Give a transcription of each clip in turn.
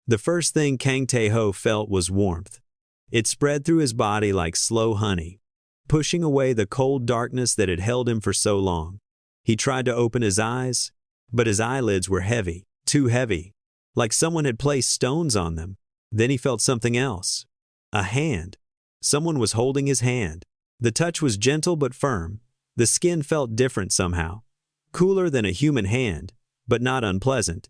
The first thing Kang Tae-ho felt was warmth. It spread through his body like slow honey, pushing away the cold darkness that had held him for so long. He tried to open his eyes, but his eyelids were heavy, too heavy, like someone had placed stones on them. Then he felt something else. A hand. Someone was holding his hand. The touch was gentle but firm. The skin felt different somehow. Cooler than a human hand, but not unpleasant.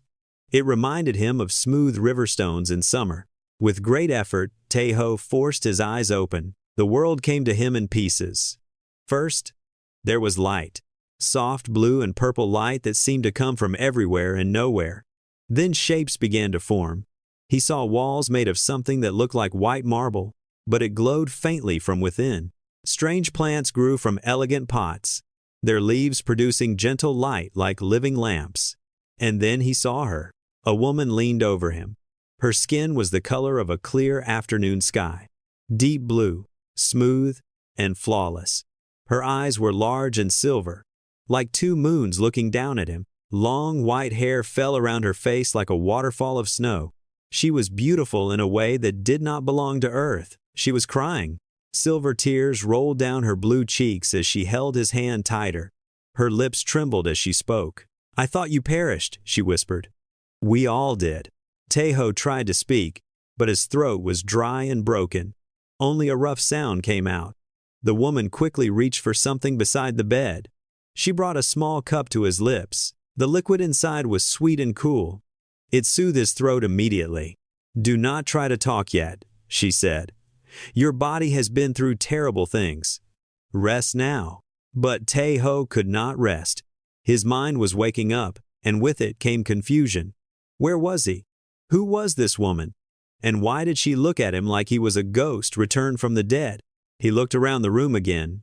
It reminded him of smooth river stones in summer. With great effort, Tae-ho forced his eyes open. The world came to him in pieces. First, there was light. Soft blue and purple light that seemed to come from everywhere and nowhere. Then shapes began to form. He saw walls made of something that looked like white marble, but it glowed faintly from within. Strange plants grew from elegant pots, their leaves producing gentle light like living lamps. And then he saw her. A woman leaned over him. Her skin was the color of a clear afternoon sky. Deep blue, smooth, and flawless. Her eyes were large and silver, like two moons looking down at him. Long white hair fell around her face like a waterfall of snow. She was beautiful in a way that did not belong to Earth. She was crying. Silver tears rolled down her blue cheeks as she held his hand tighter. Her lips trembled as she spoke. "I thought you perished," she whispered. "We all did." Tae-ho tried to speak, but his throat was dry and broken. Only a rough sound came out. The woman quickly reached for something beside the bed. She brought a small cup to his lips. The liquid inside was sweet and cool. It soothed his throat immediately. "Do not try to talk yet," she said. "Your body has been through terrible things. Rest now." But Tae-ho could not rest. His mind was waking up, and with it came confusion. Where was he? Who was this woman? And why did she look at him like he was a ghost returned from the dead? He looked around the room again.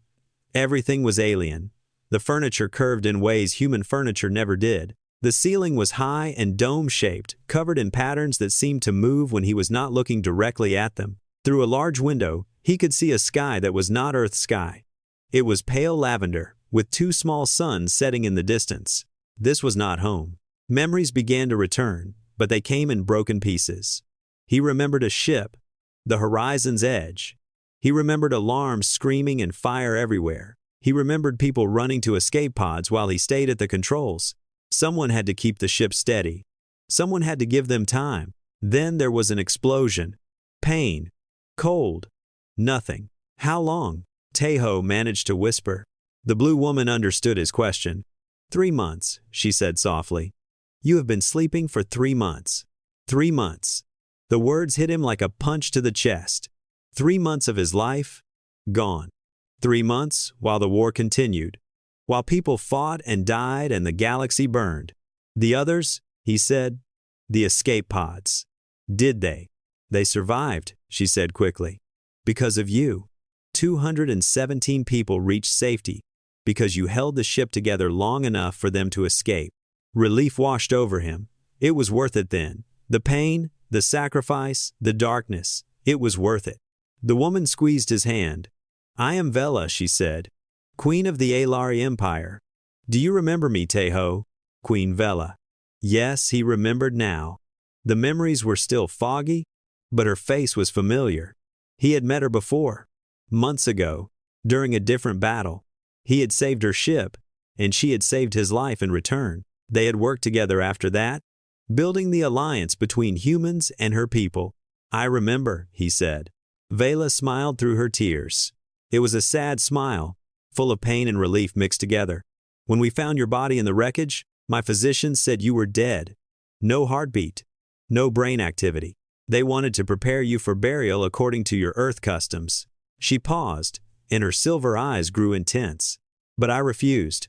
Everything was alien. The furniture curved in ways human furniture never did. The ceiling was high and dome-shaped, covered in patterns that seemed to move when he was not looking directly at them. Through a large window, he could see a sky that was not Earth's sky. It was pale lavender, with two small suns setting in the distance. This was not home. Memories began to return, but they came in broken pieces. He remembered a ship, the horizon's edge. He remembered alarms screaming and fire everywhere. He remembered people running to escape pods while he stayed at the controls. Someone had to keep the ship steady. Someone had to give them time. Then there was an explosion. Pain. Cold. Nothing. How long? Tae-ho managed to whisper. The blue woman understood his question. 3 months, she said softly. You have been sleeping for 3 months. 3 months. The words hit him like a punch to the chest. 3 months of his life, gone. 3 months while the war continued. While people fought and died and the galaxy burned. The others, he said, the escape pods. Did they? They survived, she said quickly. Because of you. 217 people reached safety because you held the ship together long enough for them to escape. Relief washed over him. It was worth it then. The pain, the sacrifice, the darkness. It was worth it. The woman squeezed his hand. I am Vela, she said. Queen of the Alari Empire. Do you remember me, Tae-ho? Queen Vela. Yes, he remembered now. The memories were still foggy, but her face was familiar. He had met her before. Months ago, during a different battle. He had saved her ship, and she had saved his life in return. They had worked together after that, building the alliance between humans and her people. I remember, he said. Vela smiled through her tears. It was a sad smile, full of pain and relief mixed together. When we found your body in the wreckage, my physicians said you were dead. No heartbeat, no brain activity. They wanted to prepare you for burial according to your Earth customs. She paused, and her silver eyes grew intense. But I refused.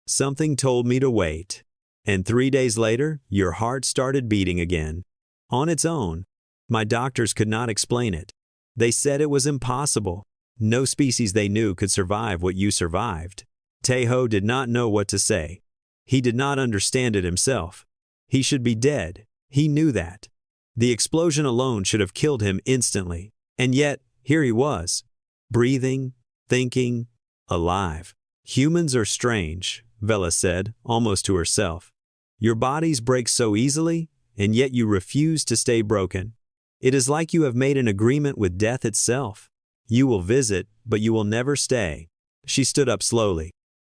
Something told me to wait. And 3 days later, your heart started beating again. On its own. My doctors could not explain it. They said it was impossible. No species they knew could survive what you survived. Tae-ho did not know what to say. He did not understand it himself. He should be dead. He knew that. The explosion alone should have killed him instantly. And yet, here he was. Breathing, thinking, alive. Humans are strange, Vela said, almost to herself. Your bodies break so easily, and yet you refuse to stay broken. It is like you have made an agreement with death itself. You will visit, but you will never stay. She stood up slowly,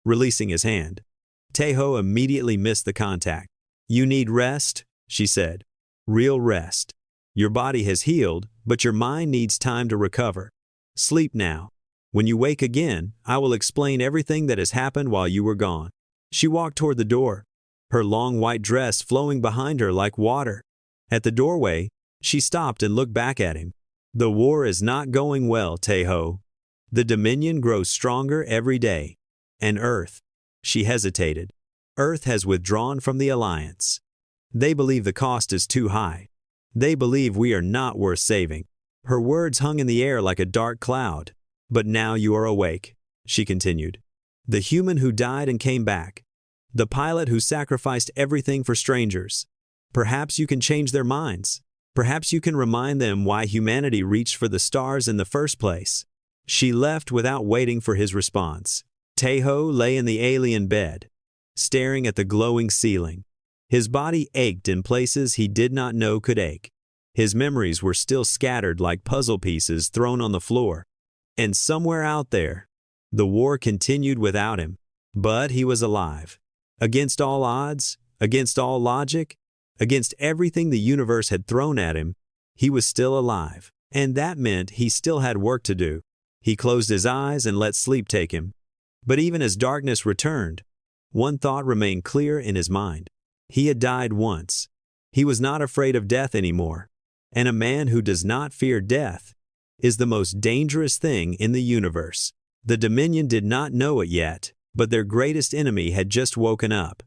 releasing his hand. Taeho immediately missed the contact. You need rest, she said. Real rest. Your body has healed, but your mind needs time to recover. Sleep now. When you wake again, I will explain everything that has happened while you were gone. She walked toward the door, her long white dress flowing behind her like water. At the doorway, she stopped and looked back at him. The war is not going well, Taeho. The Dominion grows stronger every day. And Earth. She hesitated. Earth has withdrawn from the Alliance. They believe the cost is too high. They believe we are not worth saving. Her words hung in the air like a dark cloud. But now you are awake, she continued. The human who died and came back. The pilot who sacrificed everything for strangers. Perhaps you can change their minds. Perhaps you can remind them why humanity reached for the stars in the first place. She left without waiting for his response. Taeho lay in the alien bed, staring at the glowing ceiling. His body ached in places he did not know could ache. His memories were still scattered like puzzle pieces thrown on the floor. And somewhere out there, the war continued without him. But he was alive. Against all odds, against all logic, against everything the universe had thrown at him, he was still alive. And that meant he still had work to do. He closed his eyes and let sleep take him. But even as darkness returned, one thought remained clear in his mind. He had died once. He was not afraid of death anymore. And a man who does not fear death is the most dangerous thing in the universe. The Dominion did not know it yet, but their greatest enemy had just woken up.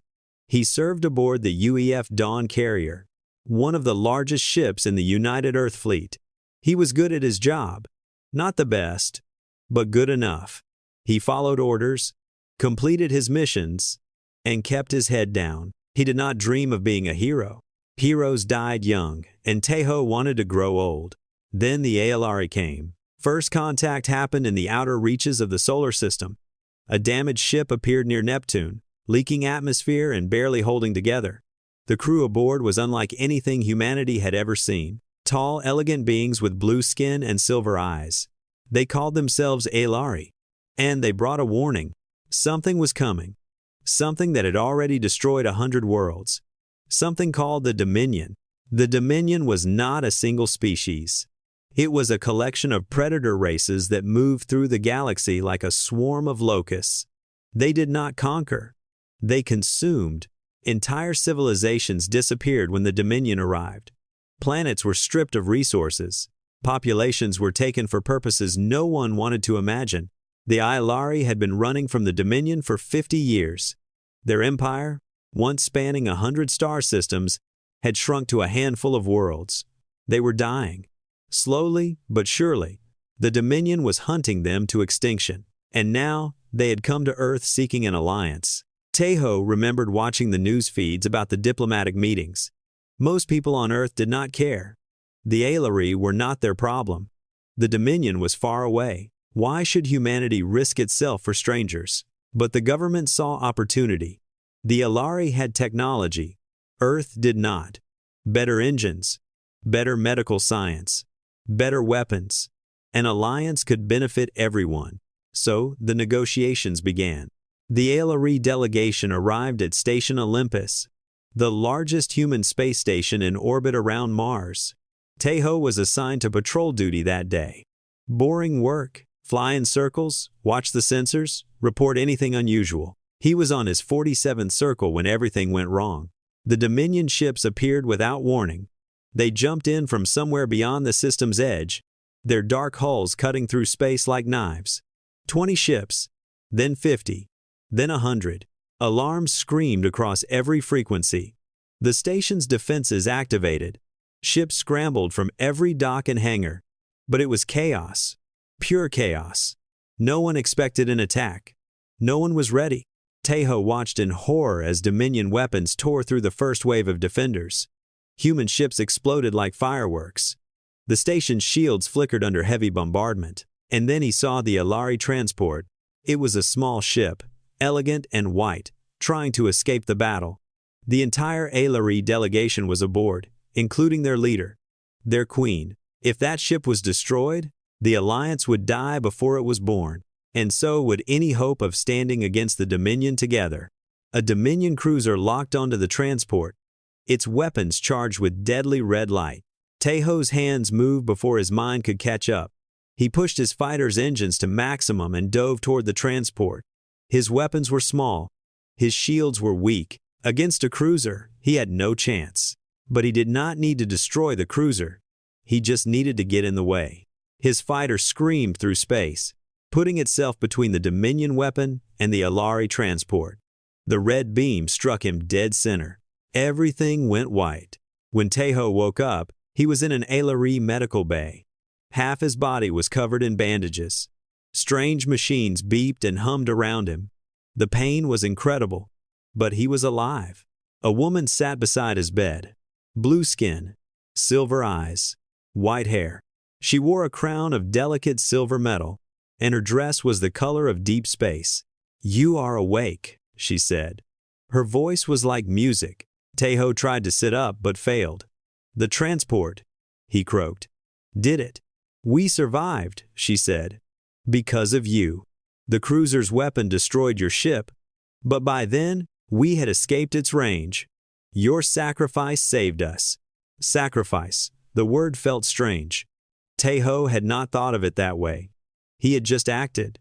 He served aboard the UEF Dawn carrier, one of the largest ships in the United Earth Fleet. He was good at his job. Not the best, but good enough. He followed orders, completed his missions, and kept his head down. He did not dream of being a hero. Heroes died young, and Taeho wanted to grow old. Then the ALRI came. First contact happened in the outer reaches of the solar system. A damaged ship appeared near Neptune, leaking atmosphere and barely holding together. The crew aboard was unlike anything humanity had ever seen. Tall, elegant beings with blue skin and silver eyes. They called themselves ALRI. And they brought a warning. Something was coming. Something that had already destroyed 100 worlds. Something called the Dominion. The Dominion was not a single species. It was a collection of predator races that moved through the galaxy like a swarm of locusts. They did not conquer. They consumed. Entire civilizations disappeared when the Dominion arrived. Planets were stripped of resources. Populations were taken for purposes no one wanted to imagine. The ALRI had been running from the Dominion for 50 years. Their empire, once spanning 100 star systems, had shrunk to a handful of worlds. They were dying. Slowly but surely, the Dominion was hunting them to extinction. And now, they had come to Earth seeking an alliance. Taeho remembered watching the news feeds about the diplomatic meetings. Most people on Earth did not care. The ALRI were not their problem. The Dominion was far away. Why should humanity risk itself for strangers? But the government saw opportunity. The ALRI had technology. Earth did not. Better engines. Better medical science. Better weapons. An alliance could benefit everyone. So, the negotiations began. The ALRI delegation arrived at Station Olympus, the largest human space station in orbit around Mars. Taeho was assigned to patrol duty that day. Boring work. Fly in circles, watch the sensors, report anything unusual. He was on his 47th circle when everything went wrong. The Dominion ships appeared without warning. They jumped in from somewhere beyond the system's edge, their dark hulls cutting through space like knives. 20 ships, then 50, then 100. Alarms screamed across every frequency. The station's defenses activated. Ships scrambled from every dock and hangar. But it was chaos. Pure chaos. No one expected an attack. No one was ready. Taeho watched in horror as Dominion weapons tore through the first wave of defenders. Human ships exploded like fireworks. The station's shields flickered under heavy bombardment. And then he saw the ALRI transport. It was a small ship, elegant and white, trying to escape the battle. The entire ALRI delegation was aboard. including their leader, their queen. If that ship was destroyed, the Alliance would die before it was born, and so would any hope of standing against the Dominion together. A Dominion cruiser locked onto the transport, its weapons charged with deadly red light. Taeho's hands moved before his mind could catch up. He pushed his fighter's engines to maximum and dove toward the transport. His weapons were small. His shields were weak. Against a cruiser, he had no chance. But he did not need to destroy the cruiser. He just needed to get in the way. His fighter screamed through space, putting itself between the Dominion weapon and the Alari transport. The red beam struck him dead center. Everything went white. When Taeho woke up, he was in an Alari medical bay. Half his body was covered in bandages. Strange machines beeped and hummed around him. The pain was incredible, but he was alive. A woman sat beside his bed. Blue skin, silver eyes, white hair. She wore a crown of delicate silver metal, and her dress was the color of deep space. "You are awake," she said. Her voice was like music. Taeho tried to sit up but failed. "The transport," he croaked. "Did it. We survived," she said. "Because of you. The cruiser's weapon destroyed your ship, but by then, we had escaped its range. Your sacrifice saved us." Sacrifice. The word felt strange. Taeho had not thought of it that way. He had just acted.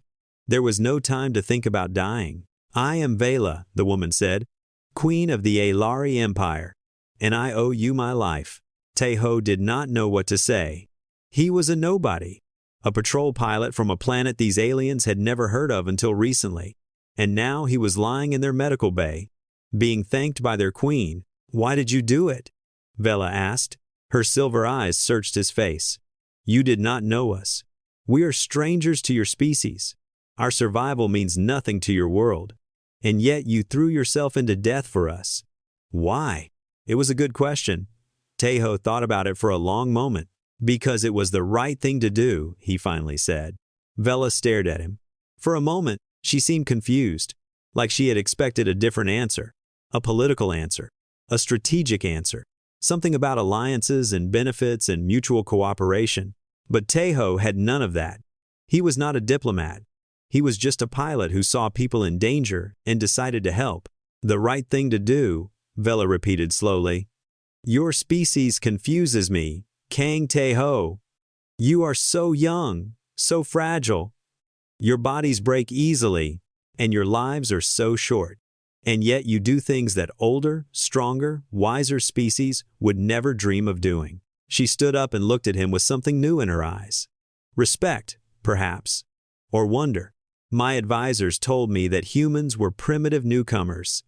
There was no time to think about dying. "I am Vela," the woman said, "Queen of the Alari Empire, and I owe you my life." Taeho did not know what to say. He was a nobody, a patrol pilot from a planet these aliens had never heard of until recently, and now he was lying in their medical bay, being thanked by their queen. "Why did you do it?" Vela asked. Her silver eyes searched his face. "You did not know us. We are strangers to your species. Our survival means nothing to your world. And yet you threw yourself into death for us. Why?" It was a good question. Taeho thought about it for a long moment. "Because it was the right thing to do," he finally said. Vela stared at him. For a moment, she seemed confused, like she had expected a different answer. A political answer. A strategic answer. Something about alliances and benefits and mutual cooperation. But Taeho had none of that. He was not a diplomat. He was just a pilot who saw people in danger and decided to help. "The right thing to do," Vela repeated slowly. "Your species confuses me, Kang Taeho. You are so young, so fragile. Your bodies break easily, and your lives are so short. And yet you do things that older, stronger, wiser species would never dream of doing." She stood up and looked at him with something new in her eyes. Respect, perhaps, or wonder. "My advisors told me that humans were primitive newcomers.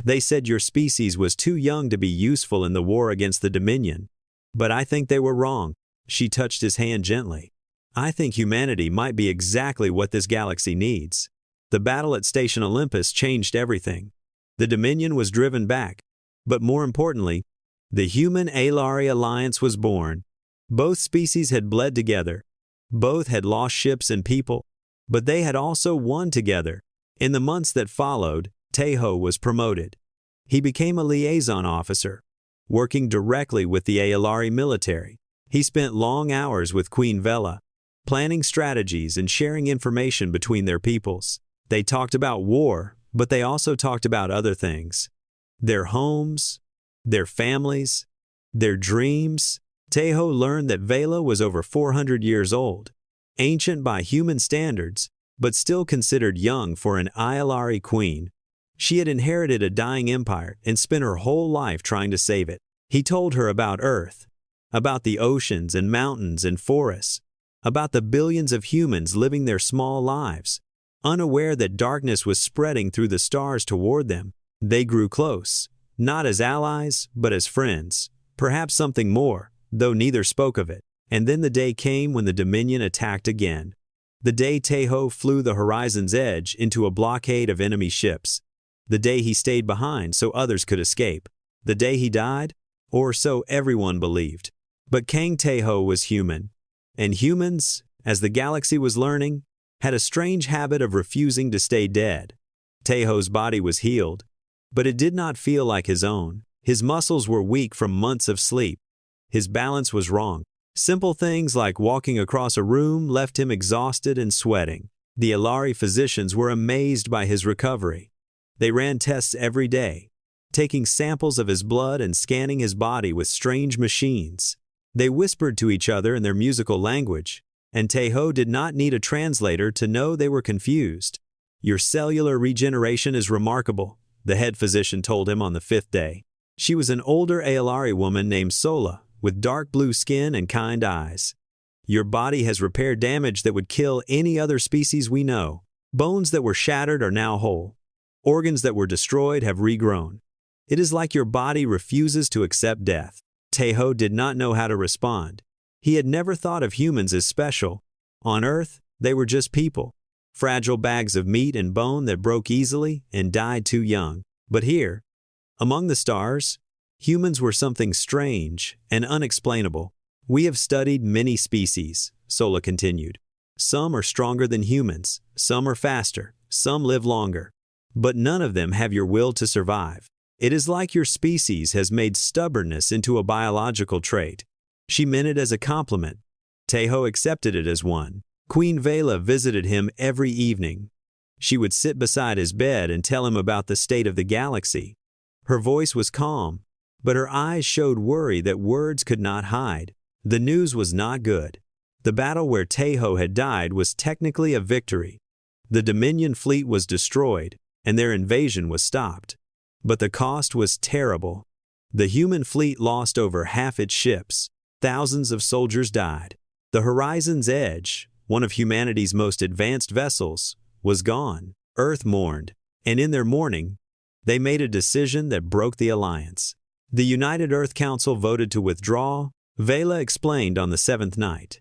They said your species was too young to be useful in the war against the Dominion. But I think they were wrong." She touched his hand gently. "I think humanity might be exactly what this galaxy needs." The battle at Station Olympus changed everything. The Dominion was driven back, but more importantly, the Human-Alari Alliance was born. Both species had bled together. Both had lost ships and people, but they had also won together. In the months that followed, Taeho was promoted. He became a liaison officer, working directly with the Alari military. He spent long hours with Queen Vela, planning strategies and sharing information between their peoples. They talked about war, but they also talked about other things. Their homes, their families, their dreams. Taeho learned that Vela was over 400 years old, ancient by human standards, but still considered young for an Alari queen. She had inherited a dying empire and spent her whole life trying to save it. He told her about Earth, about the oceans and mountains and forests, about the billions of humans living their small lives, unaware that darkness was spreading through the stars toward them. They grew close, not as allies, but as friends, perhaps something more, though neither spoke of it. And then the day came when the Dominion attacked again. The day Taeho flew the horizon's edge into a blockade of enemy ships. The day he stayed behind so others could escape. The day he died, or so everyone believed. But Kang Taeho was human. And humans, as the galaxy was learning, had a strange habit of refusing to stay dead. Taeho's body was healed, but it did not feel like his own. His muscles were weak from months of sleep. His balance was wrong. Simple things like walking across a room left him exhausted and sweating. The Ilari physicians were amazed by his recovery. They ran tests every day, taking samples of his blood and scanning his body with strange machines. They whispered to each other in their musical language, and Taeho did not need a translator to know they were confused. "Your cellular regeneration is remarkable," the head physician told him on the 5th day. She was an older Aelari woman named Sola, with dark blue skin and kind eyes. "Your body has repaired damage that would kill any other species we know. Bones that were shattered are now whole. Organs that were destroyed have regrown. It is like your body refuses to accept death." Taeho did not know how to respond. He had never thought of humans as special. On Earth, they were just people, fragile bags of meat and bone that broke easily and died too young. But here, among the stars, humans were something strange and unexplainable. "We have studied many species," Sola continued. "Some are stronger than humans, some are faster, some live longer. But none of them have your will to survive. It is like your species has made stubbornness into a biological trait." She meant it as a compliment. Taeho accepted it as one. Queen Vela visited him every evening. She would sit beside his bed and tell him about the state of the galaxy. Her voice was calm, but her eyes showed worry that words could not hide. The news was not good. The battle where Taeho had died was technically a victory. The Dominion fleet was destroyed, and their invasion was stopped. But the cost was terrible. The human fleet lost over half its ships. Thousands of soldiers died. The Horizon's Edge, one of humanity's most advanced vessels, was gone. Earth mourned, and in their mourning, they made a decision that broke the alliance. The United Earth Council voted to withdraw, Vela explained on the 7th night.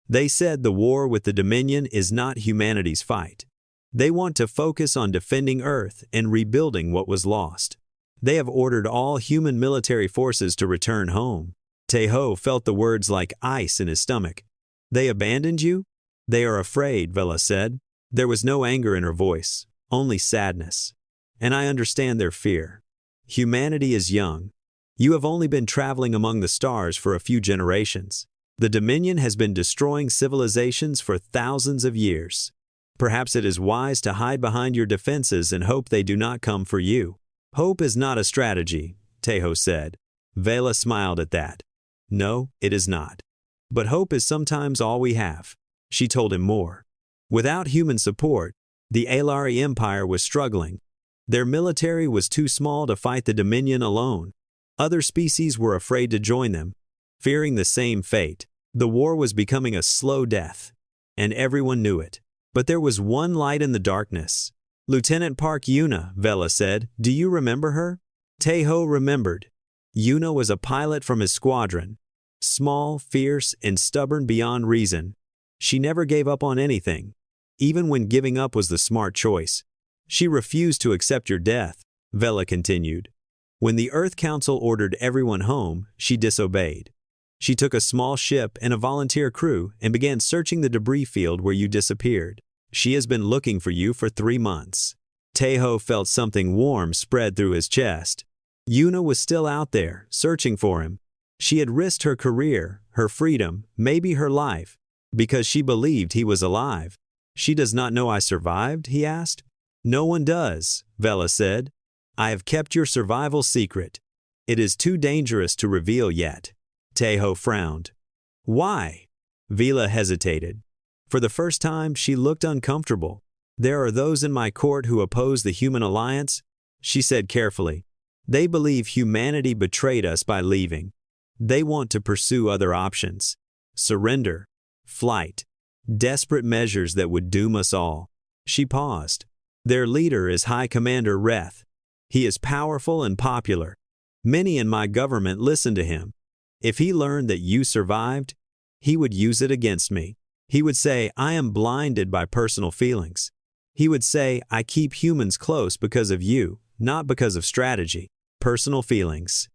They said the war with the Dominion is not humanity's fight. They want to focus on defending Earth and rebuilding what was lost. They have ordered all human military forces to return home. Taeho felt the words like ice in his stomach. "They abandoned you?" "They are afraid," Vela said. There was no anger in her voice, only sadness. "And I understand their fear. Humanity is young. You have only been traveling among the stars for a few generations. The Dominion has been destroying civilizations for thousands of years. Perhaps it is wise to hide behind your defenses and hope they do not come for you." "Hope is not a strategy," Taeho said. Vela smiled at that. "No, it is not. But hope is sometimes all we have." She told him more. Without human support, the Aelari Empire was struggling. Their military was too small to fight the Dominion alone. Other species were afraid to join them, fearing the same fate. The war was becoming a slow death, and everyone knew it. But there was one light in the darkness. "Lieutenant Park Yuna," Vela said. "Do you remember her?" Taeho remembered. Yuna was a pilot from his squadron. Small, fierce, and stubborn beyond reason. She never gave up on anything, even when giving up was the smart choice. "She refused to accept your death," Vela continued. "When the Earth Council ordered everyone home, she disobeyed. She took a small ship and a volunteer crew and began searching the debris field where you disappeared. She has been looking for you for 3 months. Taeho felt something warm spread through his chest. Yuna was still out there, searching for him. She had risked her career, her freedom, maybe her life, because she believed he was alive. "She does not know I survived?" he asked. "No one does," Vela said. "I have kept your survival secret. It is too dangerous to reveal yet." Taeho frowned. "Why?" Vela hesitated. For the first time, she looked uncomfortable. "There are those in my court who oppose the human alliance," she said carefully. "They believe humanity betrayed us by leaving. They want to pursue other options. Surrender, flight, desperate measures that would doom us all." She paused. "Their leader is High Commander Reth. He is powerful and popular. Many in my government listen to him. If he learned that you survived, he would use it against me. He would say, I am blinded by personal feelings. He would say, I keep humans close because of you, not because of strategy." Personal feelings.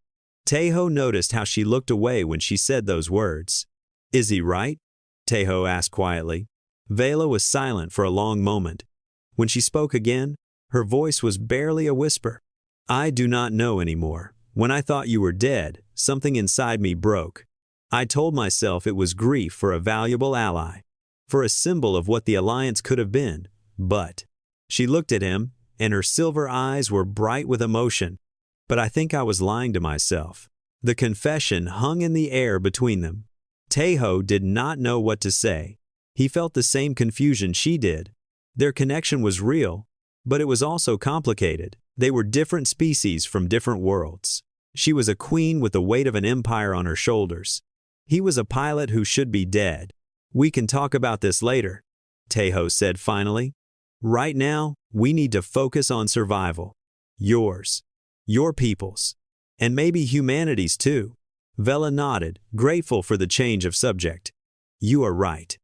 Taeho noticed how she looked away when she said those words. "Is he right?" Taeho asked quietly. Vela was silent for a long moment. When she spoke again, her voice was barely a whisper. "I do not know anymore. When I thought you were dead, something inside me broke. I told myself it was grief for a valuable ally, for a symbol of what the alliance could have been, but she looked at him, and her silver eyes were bright with emotion. But I think I was lying to myself. The confession hung in the air between them. Taeho did not know what to say. He felt the same confusion she did. Their connection was real, but it was also complicated. They were different species from different worlds. She was a queen with the weight of an empire on her shoulders. He was a pilot who should be dead. We can talk about this later, Taeho said finally. Right now, we need to focus on survival. Yours, your people's, and maybe humanity's too. Vela nodded, grateful for the change of subject. You are right.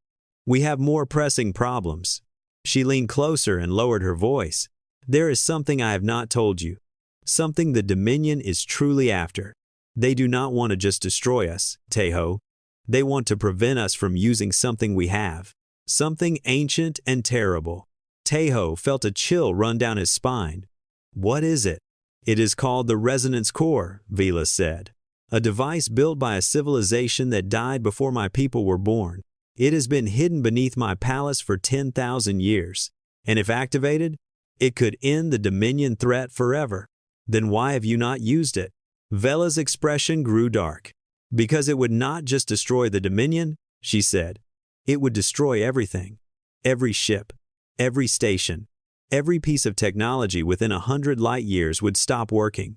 We have more pressing problems. She leaned closer and lowered her voice. There is something I have not told you. Something the Dominion is truly after. They do not want to just destroy us, Taeho. They want to prevent us from using something we have. Something ancient and terrible. Taeho felt a chill run down his spine. What is it? It is called the Resonance Core, Vela said. A device built by a civilization that died before my people were born. It has been hidden beneath my palace for 10,000 years. And if activated, it could end the Dominion threat forever. Then why have you not used it? Vela's expression grew dark. Because it would not just destroy the Dominion, she said. It would destroy everything. Every ship, every station, every piece of technology within 100 light years would stop working.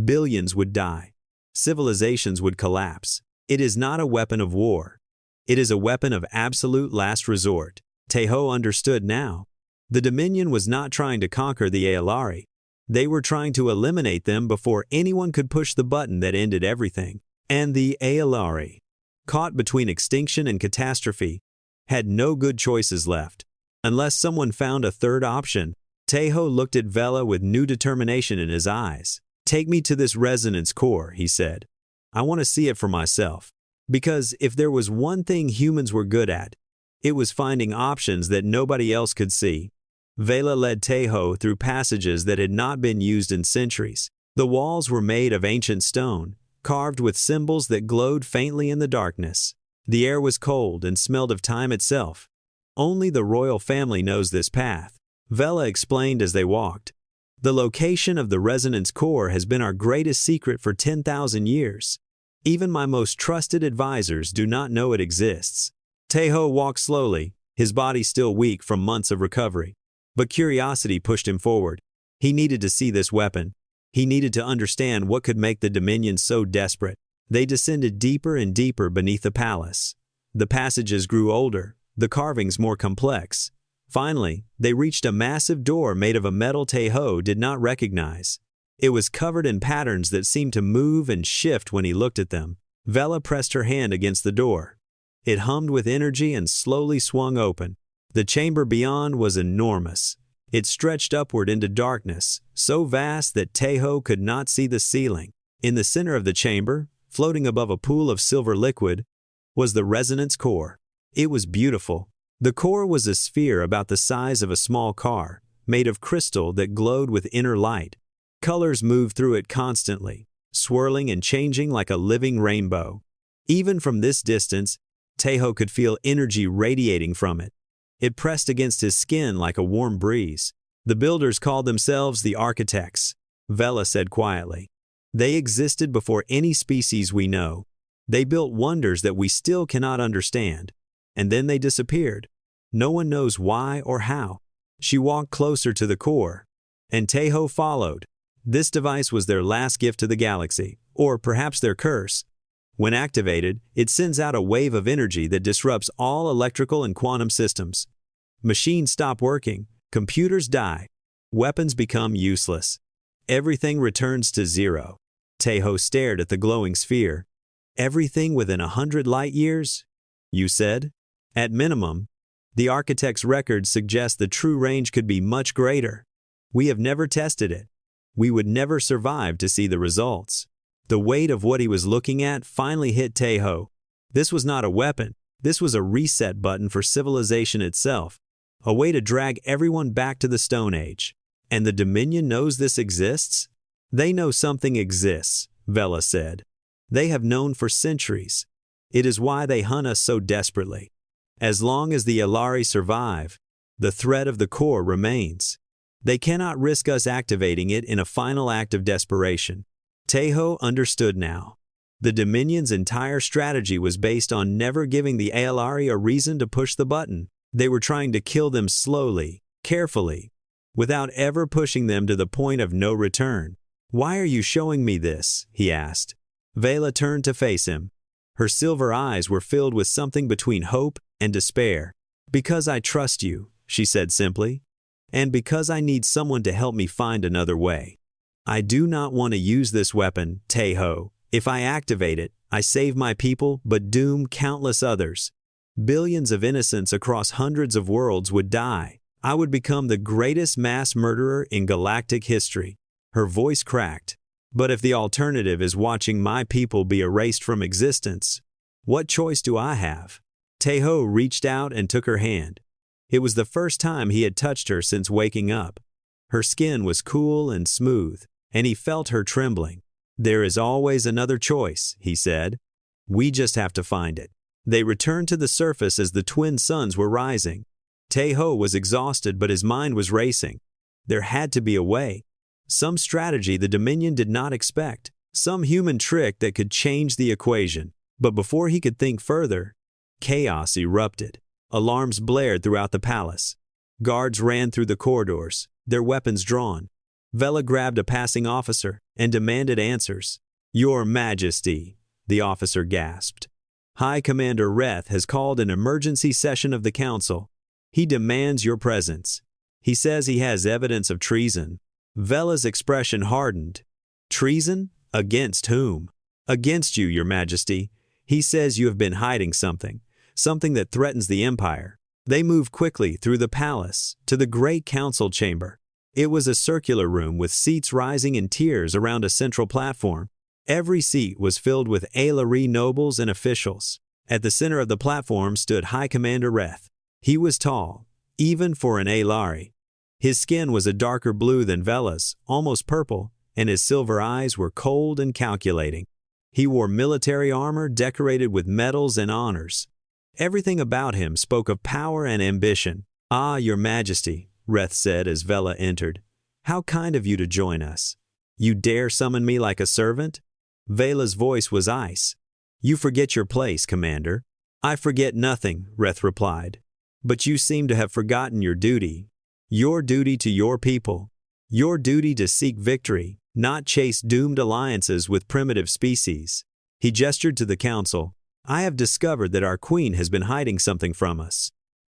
Billions would die. Civilizations would collapse. It is not a weapon of war. It is a weapon of absolute last resort. Taeho understood now. The Dominion was not trying to conquer the Aelari. They were trying to eliminate them before anyone could push the button that ended everything. And the Aelari, caught between extinction and catastrophe, had no good choices left. Unless someone found a third option. Taeho looked at Vela with new determination in his eyes. Take me to this resonance core, he said. I want to see it for myself. Because if there was one thing humans were good at, it was finding options that nobody else could see. Vela led Taeho through passages that had not been used in centuries. The walls were made of ancient stone, carved with symbols that glowed faintly in the darkness. The air was cold and smelled of time itself. Only the royal family knows this path, Vela explained as they walked. The location of the resonance core has been our greatest secret for 10,000 years. Even my most trusted advisors do not know it exists. Taeho walked slowly, his body still weak from months of recovery. But curiosity pushed him forward. He needed to see this weapon. He needed to understand what could make the Dominion so desperate. They descended deeper and deeper beneath the palace. The passages grew older, the carvings more complex. Finally, they reached a massive door made of a metal Taeho did not recognize. It was covered in patterns that seemed to move and shift when he looked at them. Vela pressed her hand against the door. It hummed with energy and slowly swung open. The chamber beyond was enormous. It stretched upward into darkness, so vast that Taeho could not see the ceiling. In the center of the chamber, floating above a pool of silver liquid, was the resonance core. It was beautiful. The core was a sphere about the size of a small car, made of crystal that glowed with inner light. Colors moved through it constantly, swirling and changing like a living rainbow. Even from this distance, Taeho could feel energy radiating from it. It pressed against his skin like a warm breeze. The builders called themselves the architects, Vela said quietly. They existed before any species we know. They built wonders that we still cannot understand. And then they disappeared. No one knows why or how. She walked closer to the core, and Taeho followed. This device was their last gift to the galaxy, or perhaps their curse. When activated, it sends out a wave of energy that disrupts all electrical and quantum systems. Machines stop working, computers die, weapons become useless. Everything returns to zero. Taeho stared at the glowing sphere. Everything within 100 light years? You said? At minimum. The architect's records suggest the true range could be much greater. We have never tested it. We would never survive to see the results. The weight of what he was looking at finally hit Taeho. This was not a weapon. This was a reset button for civilization itself. A way to drag everyone back to the Stone Age. And the Dominion knows this exists? They know something exists, Vela said. They have known for centuries. It is why they hunt us so desperately. As long as the Alari survive, the threat of the core remains. They cannot risk us activating it in a final act of desperation. Teho understood now. The Dominion's entire strategy was based on never giving the Alari a reason to push the button. They were trying to kill them slowly, carefully, without ever pushing them to the point of no return. "Why are you showing me this?" he asked. Vela turned to face him. Her silver eyes were filled with something between hope and despair. "Because I trust you," she said simply. "And because I need someone to help me find another way. I do not want to use this weapon, Teho. If I activate it, I save my people but doom countless others. Billions of innocents across hundreds of worlds would die. I would become the greatest mass murderer in galactic history." Her voice cracked. "But if the alternative is watching my people be erased from existence, what choice do I have?" Teho reached out and took her hand. It was the first time he had touched her since waking up. Her skin was cool and smooth, and he felt her trembling. "There is always another choice," he said. "We just have to find it." They returned to the surface as the twin suns were rising. Teho was exhausted, but his mind was racing. There had to be a way. Some strategy the Dominion did not expect. Some human trick that could change the equation. But before he could think further, chaos erupted. Alarms blared throughout the palace. Guards ran through the corridors, their weapons drawn. Vela grabbed a passing officer and demanded answers. "Your Majesty," the officer gasped. "High Commander Reth has called an emergency session of the Council. He demands your presence. He says he has evidence of treason." Vela's expression hardened. "Treason? Against whom?" "Against you, Your Majesty. He says you have been hiding something that threatens the Empire." They moved quickly through the palace to the great council chamber. It was a circular room with seats rising in tiers around a central platform. Every seat was filled with Alari nobles and officials. At the center of the platform stood High Commander Reth. He was tall, even for an Alari. His skin was a darker blue than Vela's, almost purple, and his silver eyes were cold and calculating. He wore military armor decorated with medals and honors. Everything about him spoke of power and ambition. "Ah, Your Majesty," Reth said as Vela entered. "How kind of you to join us. You dare summon me like a servant?" Vela's voice was ice. "You forget your place, Commander." "I forget nothing," Reth replied. "But you seem to have forgotten your duty. Your duty to your people. Your duty to seek victory, not chase doomed alliances with primitive species." He gestured to the council. "I have discovered that our queen has been hiding something from us.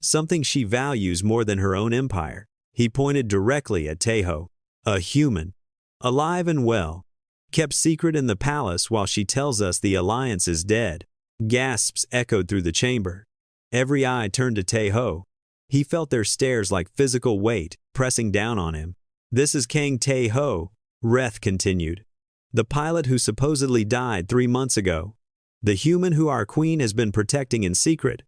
Something she values more than her own empire." He pointed directly at Teho. "A human. Alive and well. Kept secret in the palace while she tells us the alliance is dead." Gasps echoed through the chamber. Every eye turned to Teho. He felt their stares like physical weight pressing down on him. "This is Kang Teho," Reth continued. "The pilot who supposedly died 3 months ago. The human who our queen has been protecting in secret.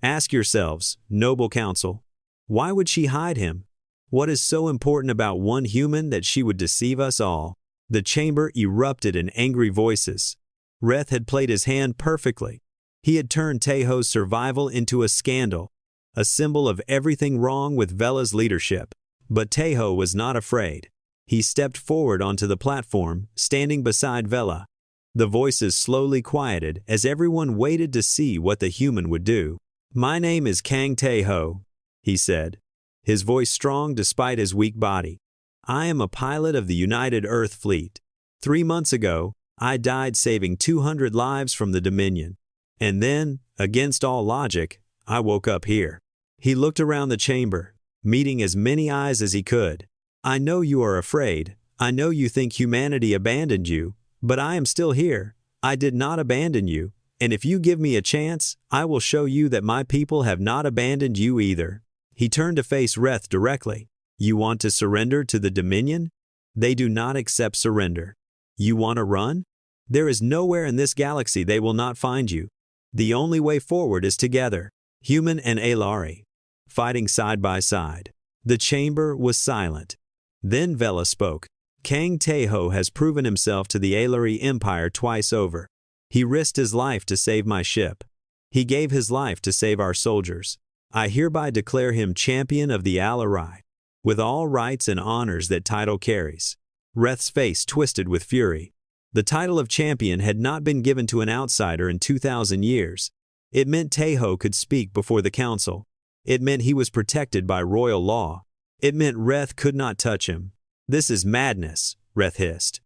Ask yourselves, noble council, why would she hide him? What is so important about one human that she would deceive us all?" The chamber erupted in angry voices. Reth had played his hand perfectly. He had turned Teho's survival into a scandal, a symbol of everything wrong with Vela's leadership. But Teho was not afraid. He stepped forward onto the platform, standing beside Vela. The voices slowly quieted as everyone waited to see what the human would do. "My name is Kang Teho," he said, his voice strong despite his weak body. "I am a pilot of the United Earth Fleet. 3 months ago, I died saving 200 lives from the Dominion. And then, against all logic, I woke up here." He looked around the chamber, meeting as many eyes as he could. "I know you are afraid. I know you think humanity abandoned you, but I am still here. I did not abandon you, and if you give me a chance, I will show you that my people have not abandoned you either." He turned to face Reth directly. "You want to surrender to the Dominion? They do not accept surrender. You want to run? There is nowhere in this galaxy they will not find you. The only way forward is together, human and Alari, fighting side by side." The chamber was silent. Then Vela spoke. "Kang Teho has proven himself to the Alari Empire twice over. He risked his life to save my ship. He gave his life to save our soldiers. I hereby declare him champion of the Al-Arai, with all rights and honors that title carries." Reth's face twisted with fury. The title of champion had not been given to an outsider in 2,000 years. It meant Tahoe could speak before the council. It meant he was protected by royal law. It meant Reth could not touch him. "This is madness," Reth hissed.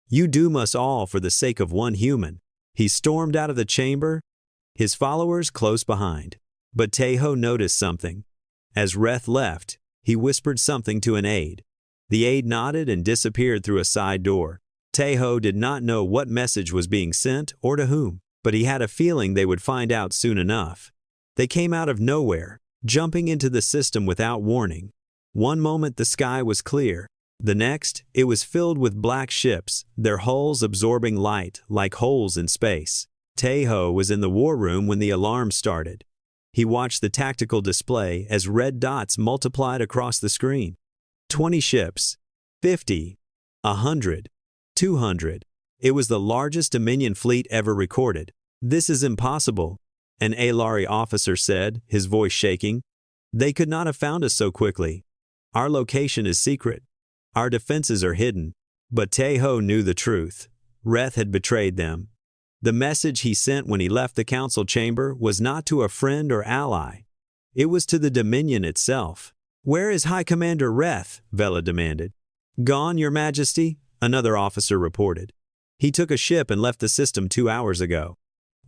"You doom us all for the sake of one human." He stormed out of the chamber, his followers close behind. But Tahoe noticed something. As Reth left, he whispered something to an aide. The aide nodded and disappeared through a side door. Tahoe did not know what message was being sent or to whom, but he had a feeling they would find out soon enough. They came out of nowhere, jumping into the system without warning. One moment the sky was clear. The next, it was filled with black ships, their hulls absorbing light like holes in space. Tahoe was in the war room when the alarm started. He watched the tactical display as red dots multiplied across the screen. 20 ships, 50, 100, 200. It was the largest Dominion fleet ever recorded. "This is impossible," an Alari officer said, his voice shaking. "They could not have found us so quickly. Our location is secret. Our defenses are hidden." But Tahoe knew the truth. Reth had betrayed them. The message he sent when he left the council chamber was not to a friend or ally. It was to the Dominion itself. "Where is High Commander Reth?" Vela demanded. "Gone, Your Majesty," another officer reported. "He took a ship and left the system 2 hours ago.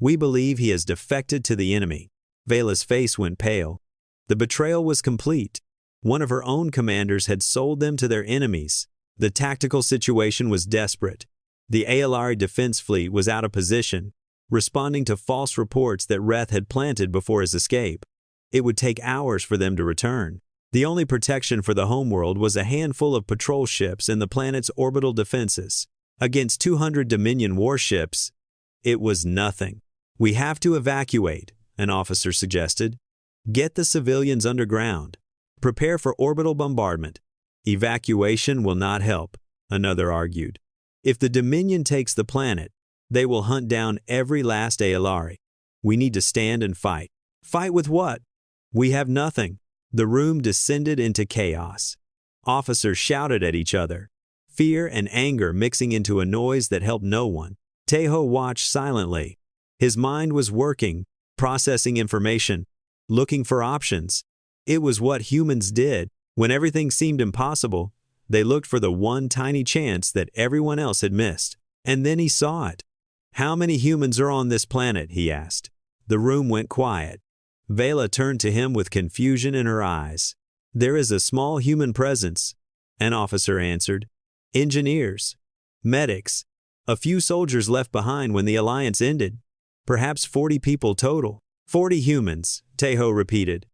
We believe he has defected to the enemy." Vela's face went pale. The betrayal was complete. One of her own commanders had sold them to their enemies. The tactical situation was desperate. The Aelari defense fleet was out of position, responding to false reports that Reth had planted before his escape. It would take hours for them to return. The only protection for the homeworld was a handful of patrol ships and the planet's orbital defenses. Against 200 Dominion warships, it was nothing. "We have to evacuate," an officer suggested. "Get the civilians underground. Prepare for orbital bombardment." "Evacuation will not help," another argued. "If the Dominion takes the planet, they will hunt down every last Aelari. We need to stand and fight." "Fight with what? We have nothing." The room descended into chaos. Officers shouted at each other, fear and anger mixing into a noise that helped no one. Tahoe watched silently. His mind was working, processing information, looking for options. It was what humans did. When everything seemed impossible, they looked for the one tiny chance that everyone else had missed. And then he saw it. "How many humans are on this planet?" he asked. The room went quiet. Vela turned to him with confusion in her eyes. "There is a small human presence," an officer answered. "Engineers, medics, a few soldiers left behind when the alliance ended. Perhaps 40 people total." "40 humans," Tahoe repeated.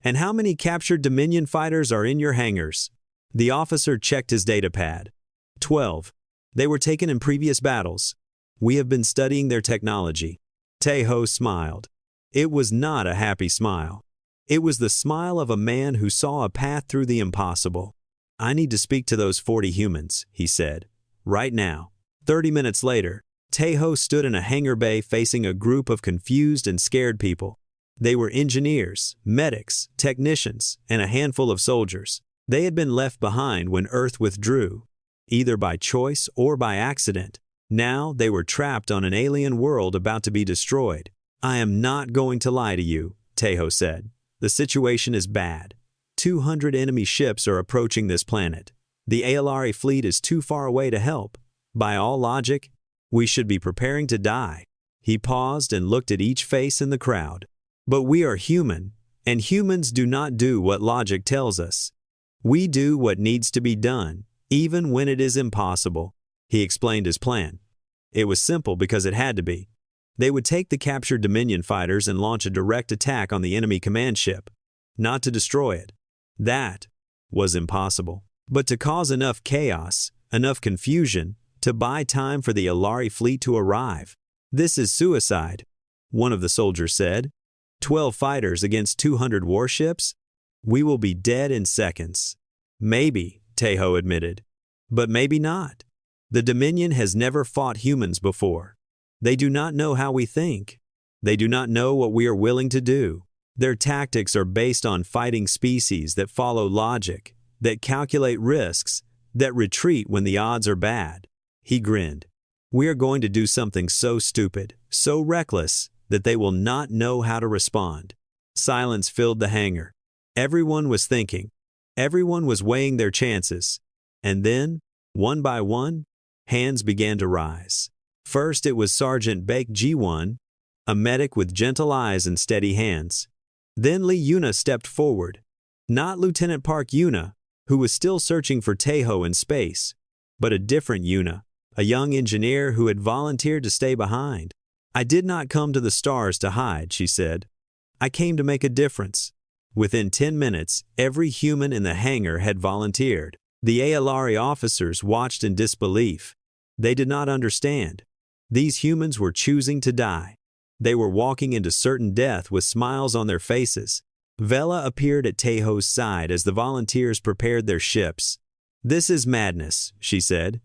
"And how many captured Dominion fighters are in your hangars?" The officer checked his datapad. 12. They were taken in previous battles. We have been studying their technology. Tahoe smiled. It was not a happy smile. It was the smile of a man who saw a path through the impossible. "I need to speak to those 40 humans," he said. "Right now." 30 minutes later, Tahoe stood in a hangar bay facing a group of confused and scared people. They were engineers, medics, technicians, and a handful of soldiers. They had been left behind when Earth withdrew, either by choice or by accident. Now they were trapped on an alien world about to be destroyed. "I am not going to lie to you," Tahoe said. "The situation is bad. 200 enemy ships are approaching this planet. The Aelari fleet is too far away to help. By all logic, we should be preparing to die." He paused and looked at each face in the crowd. "But we are human, and humans do not do what logic tells us. We do what needs to be done, even when it is impossible." He explained his plan. It was simple because it had to be. They would take the captured Dominion fighters and launch a direct attack on the enemy command ship, not to destroy it. That was impossible. But to cause enough chaos, enough confusion, to buy time for the Alari fleet to arrive. "This is suicide," one of the soldiers said. 12 fighters against 200 warships? We will be dead in seconds. "Maybe," Tahoe admitted. "But maybe not. The Dominion has never fought humans before. They do not know how we think. They do not know what we are willing to do. Their tactics are based on fighting species that follow logic, that calculate risks, that retreat when the odds are bad. He grinned. We are going to do something so stupid, so reckless, that they will not know how to respond. Silence filled the hangar. Everyone was thinking. Everyone was weighing their chances. And then, one by one, hands began to rise. First it was Sergeant Baek Ji-won, a medic with gentle eyes and steady hands. Then Lee Yuna stepped forward. Not Lieutenant Park Yuna, who was still searching for Taeho in space, but a different Yuna, a young engineer who had volunteered to stay behind. I did not come to the stars to hide, she said. I came to make a difference. Within 10 minutes, every human in the hangar had volunteered. The ALRE officers watched in disbelief. They did not understand. These humans were choosing to die. They were walking into certain death with smiles on their faces. Vela appeared at Taeho's side as the volunteers prepared their ships. This is madness, she said.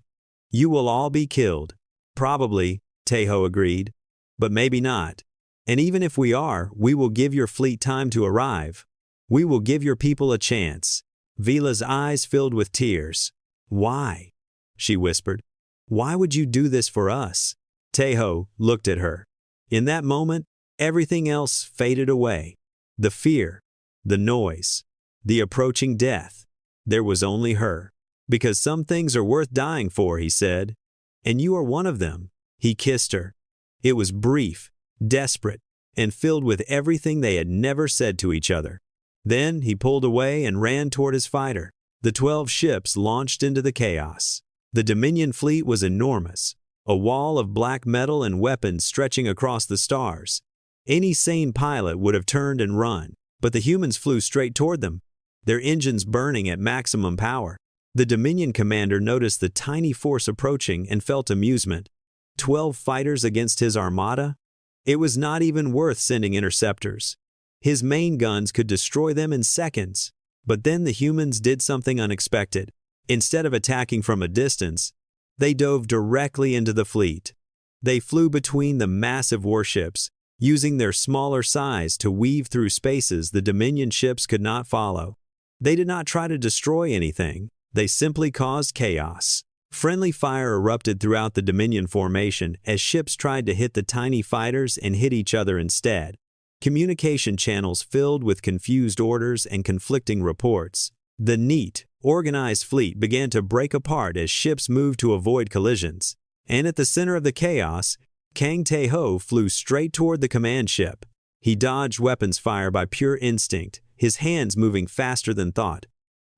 You will all be killed. Probably, Taeho agreed. But maybe not. And even if we are, we will give your fleet time to arrive. We will give your people a chance. Vela's eyes filled with tears. Why? She whispered. Why would you do this for us? Taeho looked at her. In that moment, everything else faded away. The fear, the noise, the approaching death. There was only her. Because some things are worth dying for, he said. And you are one of them. He kissed her. It was brief, desperate, and filled with everything they had never said to each other. Then he pulled away and ran toward his fighter. The 12 ships launched into the chaos. The Dominion fleet was enormous, a wall of black metal and weapons stretching across the stars. Any sane pilot would have turned and run, but the humans flew straight toward them, their engines burning at maximum power. The Dominion commander noticed the tiny force approaching and felt amusement. 12 fighters against his armada? It was not even worth sending interceptors. His main guns could destroy them in seconds. But then the humans did something unexpected. Instead of attacking from a distance, they dove directly into the fleet. They flew between the massive warships, using their smaller size to weave through spaces the Dominion ships could not follow. They did not try to destroy anything. They simply caused chaos. Friendly fire erupted throughout the Dominion formation as ships tried to hit the tiny fighters and hit each other instead. Communication channels filled with confused orders and conflicting reports. The neat, organized fleet began to break apart as ships moved to avoid collisions. And at the center of the chaos, Kang Tae-ho flew straight toward the command ship. He dodged weapons fire by pure instinct, his hands moving faster than thought.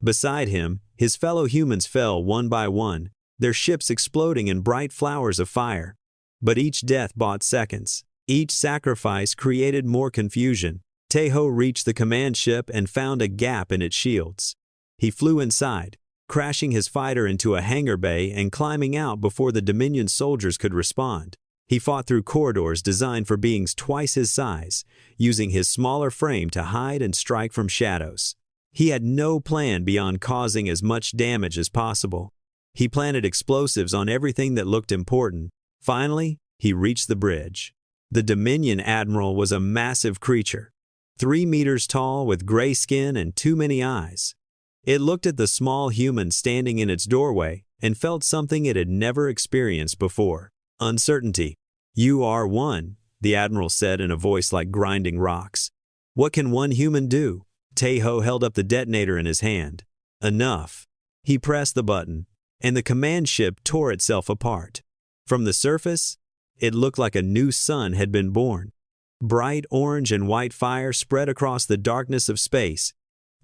Beside him, his fellow humans fell one by one, their ships exploding in bright flowers of fire. But each death bought seconds. Each sacrifice created more confusion. Taeho reached the command ship and found a gap in its shields. He flew inside, crashing his fighter into a hangar bay and climbing out before the Dominion soldiers could respond. He fought through corridors designed for beings twice his size, using his smaller frame to hide and strike from shadows. He had no plan beyond causing as much damage as possible. He planted explosives on everything that looked important. Finally, he reached the bridge. The Dominion admiral was a massive creature, 3 meters tall with gray skin and too many eyes. It looked at the small human standing in its doorway and felt something it had never experienced before. Uncertainty. You are one, the admiral said in a voice like grinding rocks. What can one human do? Taeho held up the detonator in his hand. Enough. He pressed the button, and the command ship tore itself apart. From the surface, it looked like a new sun had been born. Bright orange and white fire spread across the darkness of space,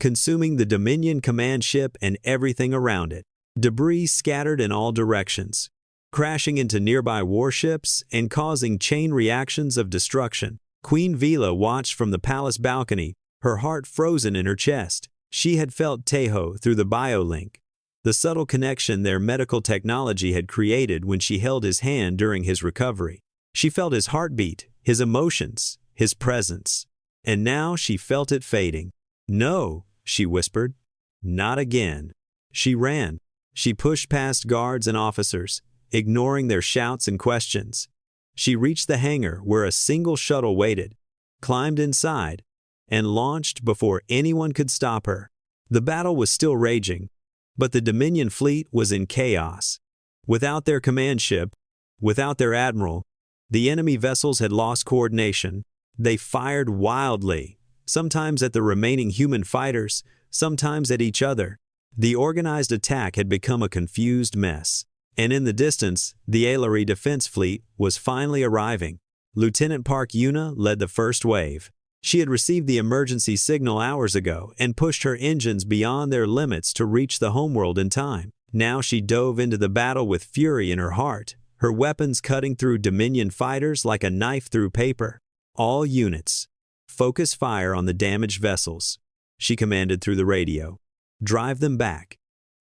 consuming the Dominion command ship and everything around it. Debris scattered in all directions, crashing into nearby warships and causing chain reactions of destruction. Queen Vela watched from the palace balcony, her heart frozen in her chest. She had felt Taeho through the biolink, the subtle connection their medical technology had created when she held his hand during his recovery. She felt his heartbeat, his emotions, his presence. And now she felt it fading. No, she whispered. Not again. She ran. She pushed past guards and officers, ignoring their shouts and questions. She reached the hangar where a single shuttle waited, climbed inside, and launched before anyone could stop her. The battle was still raging, but the Dominion fleet was in chaos. Without their command ship, without their admiral, the enemy vessels had lost coordination. They fired wildly, sometimes at the remaining human fighters, sometimes at each other. The organized attack had become a confused mess. And in the distance, the Aelari defense fleet was finally arriving. Lieutenant Park Yuna led the first wave. She had received the emergency signal hours ago and pushed her engines beyond their limits to reach the homeworld in time. Now she dove into the battle with fury in her heart, her weapons cutting through Dominion fighters like a knife through paper. All units, focus fire on the damaged vessels, she commanded through the radio. Drive them back.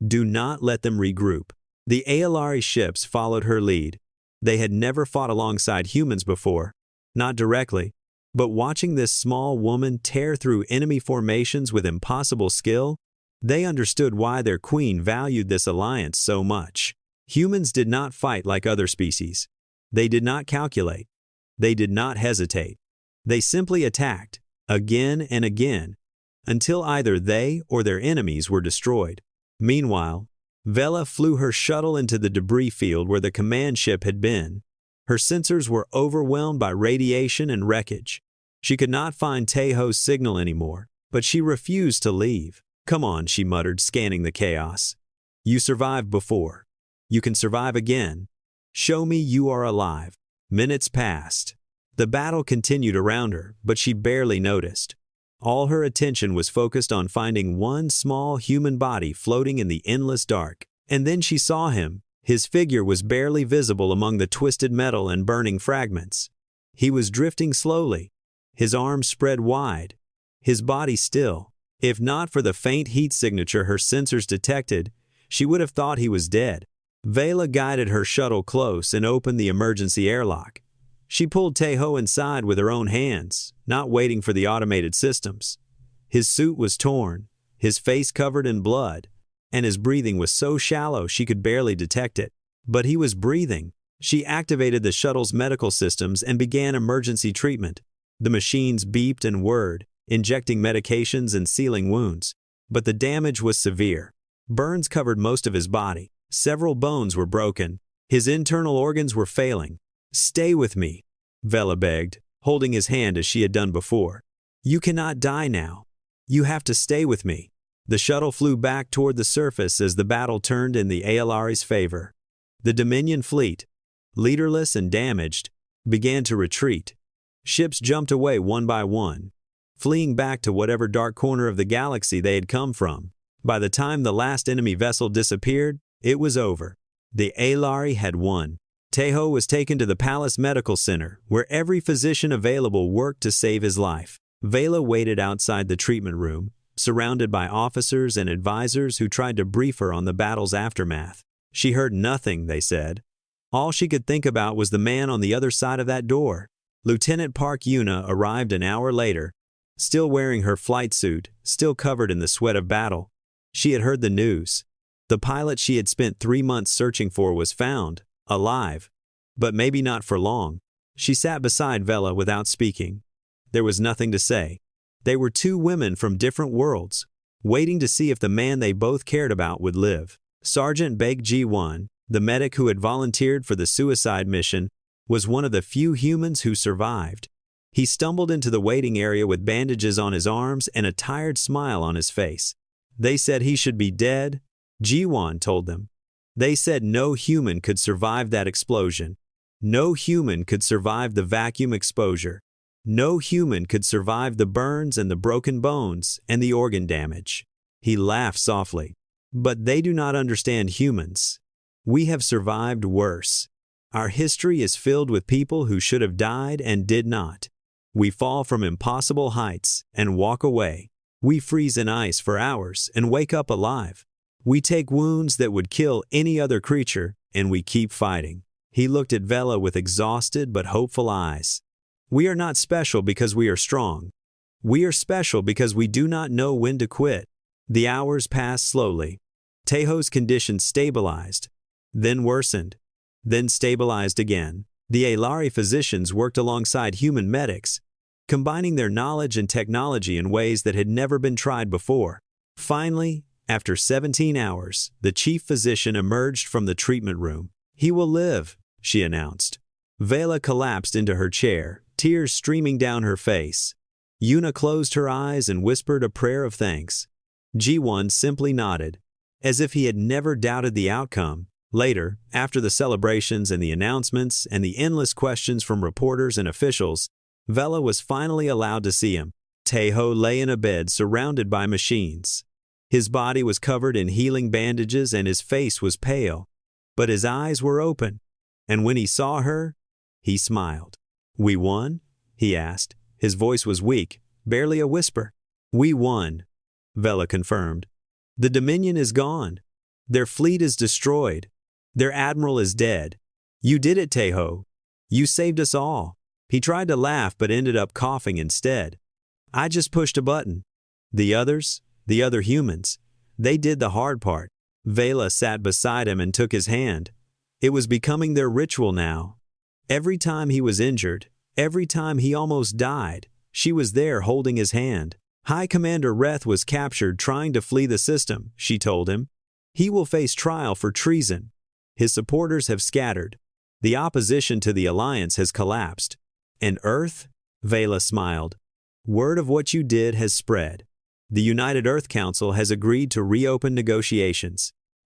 Do not let them regroup. The Aelari ships followed her lead. They had never fought alongside humans before, not directly, but watching this small woman tear through enemy formations with impossible skill, they understood why their queen valued this alliance so much. Humans did not fight like other species. They did not calculate. They did not hesitate. They simply attacked, again and again, until either they or their enemies were destroyed. Meanwhile, Vela flew her shuttle into the debris field where the command ship had been. Her sensors were overwhelmed by radiation and wreckage. She could not find Teho's signal anymore, but she refused to leave. "Come on," she muttered, scanning the chaos. "You survived before. You can survive again. Show me you are alive." Minutes passed. The battle continued around her, but she barely noticed. All her attention was focused on finding one small human body floating in the endless dark. And then she saw him. His figure was barely visible among the twisted metal and burning fragments. He was drifting slowly, his arms spread wide, his body still. If not for the faint heat signature her sensors detected, she would have thought he was dead. Vela guided her shuttle close and opened the emergency airlock. She pulled Teho inside with her own hands, not waiting for the automated systems. His suit was torn, his face covered in blood, and his breathing was so shallow she could barely detect it. But he was breathing. She activated the shuttle's medical systems and began emergency treatment. The machines beeped and whirred, injecting medications and sealing wounds. But the damage was severe. Burns covered most of his body. Several bones were broken. His internal organs were failing. "Stay with me," Vela begged, holding his hand as she had done before. "You cannot die now. You have to stay with me." The shuttle flew back toward the surface as the battle turned in the Aelari's favor. The Dominion fleet, leaderless and damaged, began to retreat. Ships jumped away one by one, fleeing back to whatever dark corner of the galaxy they had come from. By the time the last enemy vessel disappeared, it was over. The Aelari had won. Teho was taken to the Palace Medical Center, where every physician available worked to save his life. Vela waited outside the treatment room, surrounded by officers and advisors who tried to brief her on the battle's aftermath. She heard nothing, they said. All she could think about was the man on the other side of that door. Lieutenant Park Yuna arrived an hour later, still wearing her flight suit, still covered in the sweat of battle. She had heard the news. The pilot she had spent 3 months searching for was found, alive, but maybe not for long. She sat beside Vela without speaking. There was nothing to say. They were two women from different worlds, waiting to see if the man they both cared about would live. Sergeant Baek Ji-won, the medic who had volunteered for the suicide mission, was one of the few humans who survived. He stumbled into the waiting area with bandages on his arms and a tired smile on his face. They said he should be dead, Ji-won told them. They said no human could survive that explosion. No human could survive the vacuum exposure. No human could survive the burns and the broken bones and the organ damage. He laughed softly. But they do not understand humans. We have survived worse. Our history is filled with people who should have died and did not. We fall from impossible heights and walk away. We freeze in ice for hours and wake up alive. We take wounds that would kill any other creature, and we keep fighting. He looked at Vela with exhausted but hopeful eyes. We are not special because we are strong. We are special because we do not know when to quit. The hours passed slowly. Teho's condition stabilized, then worsened, then stabilized again. The Alari physicians worked alongside human medics, combining their knowledge and technology in ways that had never been tried before. Finally, after 17 hours, the chief physician emerged from the treatment room. "He will live," she announced. Vela collapsed into her chair, tears streaming down her face. Yuna closed her eyes and whispered a prayer of thanks. G1 simply nodded, as if he had never doubted the outcome. Later, after the celebrations and the announcements and the endless questions from reporters and officials, Vela was finally allowed to see him. Taeho lay in a bed surrounded by machines. His body was covered in healing bandages and his face was pale, but his eyes were open. And when he saw her, he smiled. "We won?" he asked. His voice was weak, barely a whisper. "We won," Vela confirmed. "The Dominion is gone. Their fleet is destroyed. Their admiral is dead. You did it, Taeho. You saved us all." He tried to laugh but ended up coughing instead. "I just pushed a button. The other humans, they did the hard part." Vela sat beside him and took his hand. It was becoming their ritual now. Every time he was injured, every time he almost died, she was there holding his hand. "High Commander Reth was captured trying to flee the system," she told him. "He will face trial for treason. His supporters have scattered. The opposition to the alliance has collapsed." "And Earth?" Vela smiled. "Word of what you did has spread. The United Earth Council has agreed to reopen negotiations.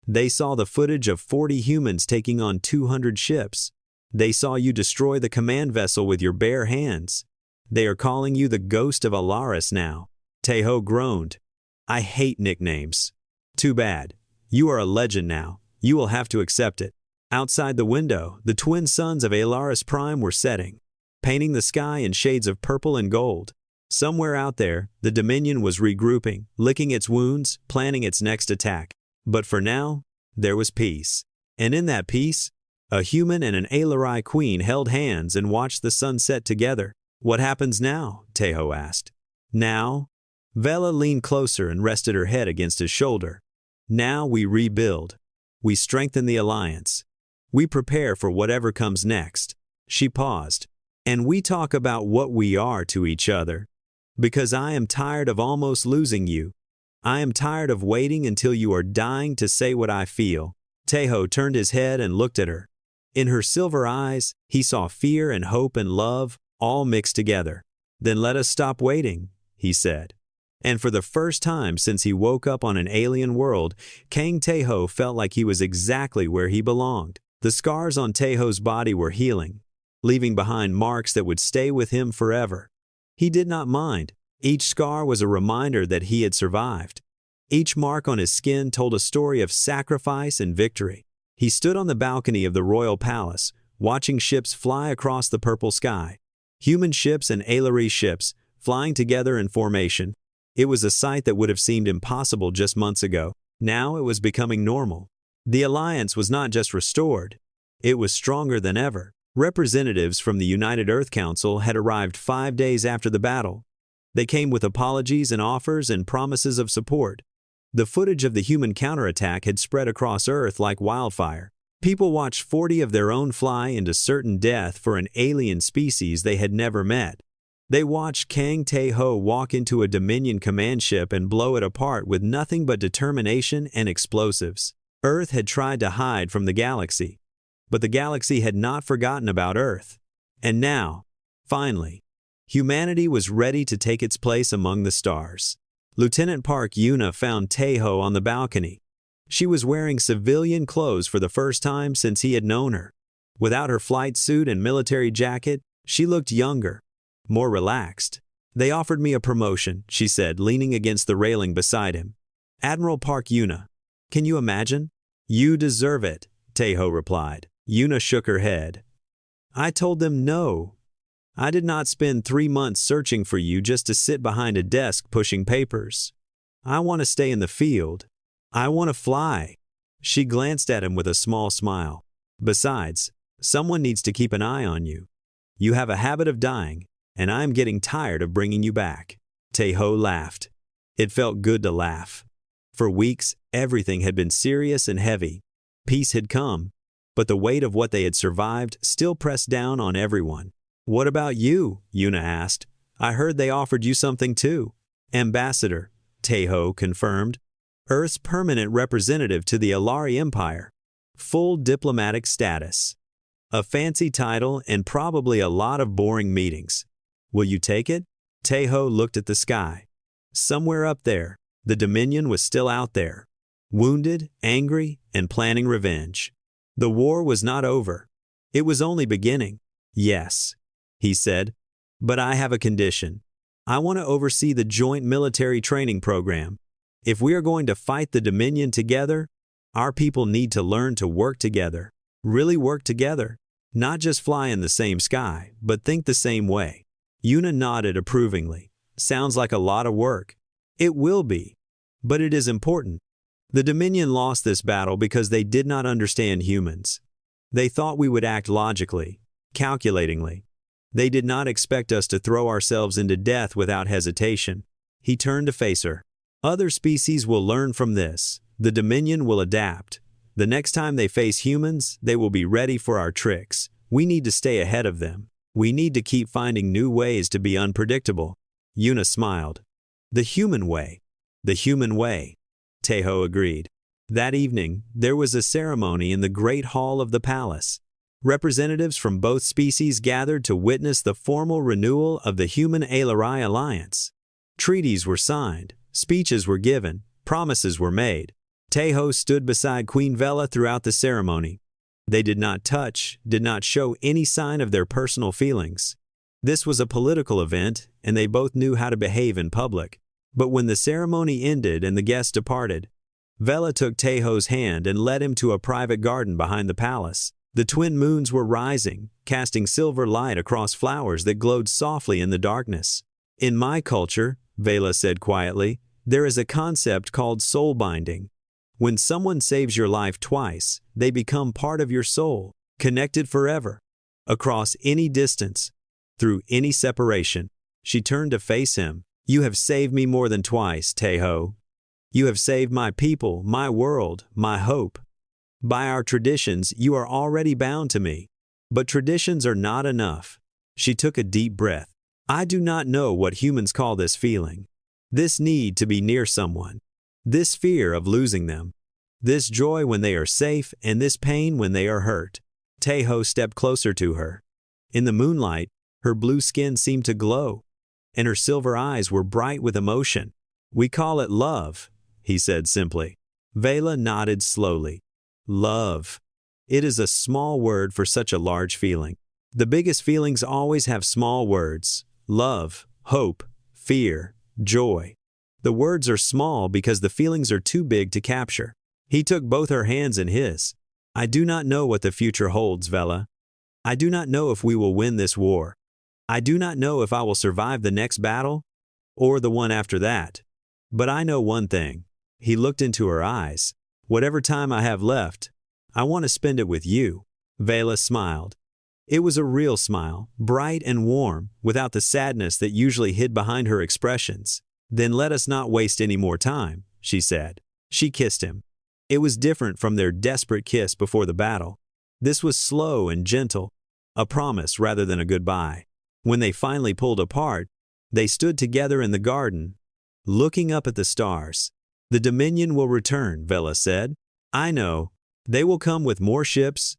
They saw the footage of 40 humans taking on 200 ships. They saw you destroy the command vessel with your bare hands. They are calling you the Ghost of Alaris now." Taeho groaned. "I hate nicknames." "Too bad. You are a legend now. You will have to accept it." Outside the window, the twin suns of Alaris Prime were setting, painting the sky in shades of purple and gold. Somewhere out there, the Dominion was regrouping, licking its wounds, planning its next attack. But for now, there was peace. And in that peace, a human and an Alari queen held hands and watched the sun set together. "What happens now?" Taeho asked. "Now?" Vela leaned closer and rested her head against his shoulder. "Now we rebuild. We strengthen the alliance. We prepare for whatever comes next." She paused. "And we talk about what we are to each other. Because I am tired of almost losing you. I am tired of waiting until you are dying to say what I feel." Taeho turned his head and looked at her. In her silver eyes, he saw fear and hope and love, all mixed together. "Then let us stop waiting," he said. And for the first time since he woke up on an alien world, Kang Taeho felt like he was exactly where he belonged. The scars on Taeho's body were healing, leaving behind marks that would stay with him forever. He did not mind. Each scar was a reminder that he had survived. Each mark on his skin told a story of sacrifice and victory. He stood on the balcony of the royal palace, watching ships fly across the purple sky. Human ships and Alari ships, flying together in formation. It was a sight that would have seemed impossible just months ago. Now it was becoming normal. The alliance was not just restored, it was stronger than ever. Representatives from the United Earth Council had arrived 5 days after the battle. They came with apologies and offers and promises of support. The footage of the human counterattack had spread across Earth like wildfire. People watched 40 of their own fly into certain death for an alien species they had never met. They watched Kang Taeho walk into a Dominion command ship and blow it apart with nothing but determination and explosives. Earth had tried to hide from the galaxy, but the galaxy had not forgotten about Earth. And now, finally, humanity was ready to take its place among the stars. Lieutenant Park Yuna found Taeho on the balcony. She was wearing civilian clothes for the first time since he had known her. Without her flight suit and military jacket, she looked younger, more relaxed. "They offered me a promotion," she said, leaning against the railing beside him. "Admiral Park Yuna. Can you imagine?" "You deserve it," Taeho replied. Yuna shook her head. "I told them no. I did not spend 3 months searching for you just to sit behind a desk pushing papers. I want to stay in the field. I want to fly." She glanced at him with a small smile. "Besides, someone needs to keep an eye on you. You have a habit of dying, and I am getting tired of bringing you back." Taeho laughed. It felt good to laugh. For weeks, everything had been serious and heavy. Peace had come, but the weight of what they had survived still pressed down on everyone. "What about you?" Yuna asked. "I heard they offered you something too." "Ambassador," Taeho confirmed. "Earth's permanent representative to the Alari Empire. Full diplomatic status. A fancy title and probably a lot of boring meetings. Will you take it?" Taeho looked at the sky. Somewhere up there, the Dominion was still out there. Wounded, angry, and planning revenge. The war was not over. It was only beginning. "Yes," he said, "but I have a condition. I want to oversee the joint military training program. If we are going to fight the Dominion together, our people need to learn to work together. Really work together. Not just fly in the same sky, but think the same way." Yuna nodded approvingly. "Sounds like a lot of work." "It will be. But it is important. The Dominion lost this battle because they did not understand humans. They thought we would act logically, calculatingly. They did not expect us to throw ourselves into death without hesitation." He turned to face her. "Other species will learn from this. The Dominion will adapt. The next time they face humans, they will be ready for our tricks. We need to stay ahead of them. We need to keep finding new ways to be unpredictable." Yuna smiled. "The human way. The human way," Taeho agreed. That evening, there was a ceremony in the great hall of the palace. Representatives from both species gathered to witness the formal renewal of the Human-Alari Alliance. Treaties were signed, speeches were given, promises were made. Taeho stood beside Queen Vela throughout the ceremony. They did not touch, did not show any sign of their personal feelings. This was a political event, and they both knew how to behave in public. But when the ceremony ended and the guests departed, Vela took Taeho's hand and led him to a private garden behind the palace. The twin moons were rising, casting silver light across flowers that glowed softly in the darkness. "In my culture," Vela said quietly, "there is a concept called soul binding. When someone saves your life twice, they become part of your soul, connected forever, across any distance, through any separation." She turned to face him. "You have saved me more than twice, Taeho. You have saved my people, my world, my hope. By our traditions, you are already bound to me. But traditions are not enough." She took a deep breath. "I do not know what humans call this feeling. This need to be near someone. This fear of losing them. This joy when they are safe and this pain when they are hurt." Taeho stepped closer to her. In the moonlight, her blue skin seemed to glow, and her silver eyes were bright with emotion. "We call it love," he said simply. Vela nodded slowly. "Love. It is a small word for such a large feeling. The biggest feelings always have small words. Love, hope, fear, joy. The words are small because the feelings are too big to capture." He took both her hands in his. "I do not know what the future holds, Vela. I do not know if we will win this war. I do not know if I will survive the next battle, or the one after that. But I know one thing." He looked into her eyes. "Whatever time I have left, I want to spend it with you." Vela smiled. It was a real smile, bright and warm, without the sadness that usually hid behind her expressions. "Then let us not waste any more time," she said. She kissed him. It was different from their desperate kiss before the battle. This was slow and gentle, a promise rather than a goodbye. When they finally pulled apart, they stood together in the garden, looking up at the stars. "The Dominion will return," Vela said. "I know. They will come with more ships,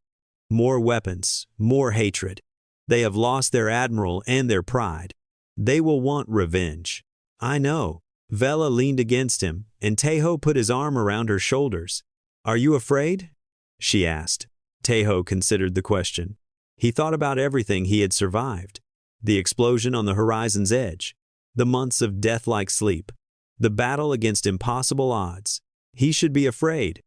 more weapons, more hatred. They have lost their admiral and their pride. They will want revenge. I know." Vela leaned against him, and Taeho put his arm around her shoulders. "Are you afraid?" she asked. Taeho considered the question. He thought about everything he had survived. The explosion on the horizon's edge, the months of death-like sleep, the battle against impossible odds. He should be afraid.